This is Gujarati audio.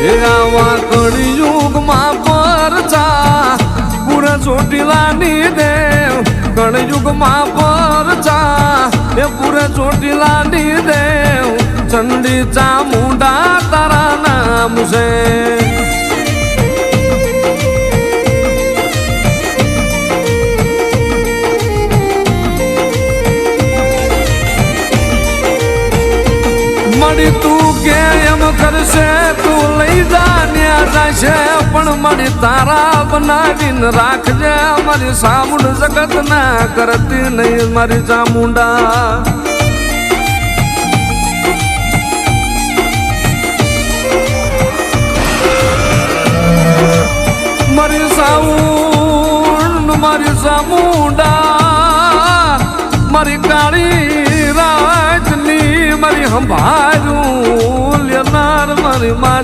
એ આવા કળિયુગમાં પરચા પૂરા ચોટીલાની દેવ કળિયુગમાં પરચા એ પૂરા ચોટીલાની દેવ ચંડી ચામુંડા તારા નામ છે મળી તું કે એમ કરશે તું લઈ જા ન્યા જશે પણ મળી તારા બનાવીને રાખજે મારી સામુંડ જગત ના કરતી નહીં મારી ચામુંડા મારી સાઉન્ડ મારી ચામુંડા મારી કાળી રાજની મારી સંભાળું લેનાર મારી માં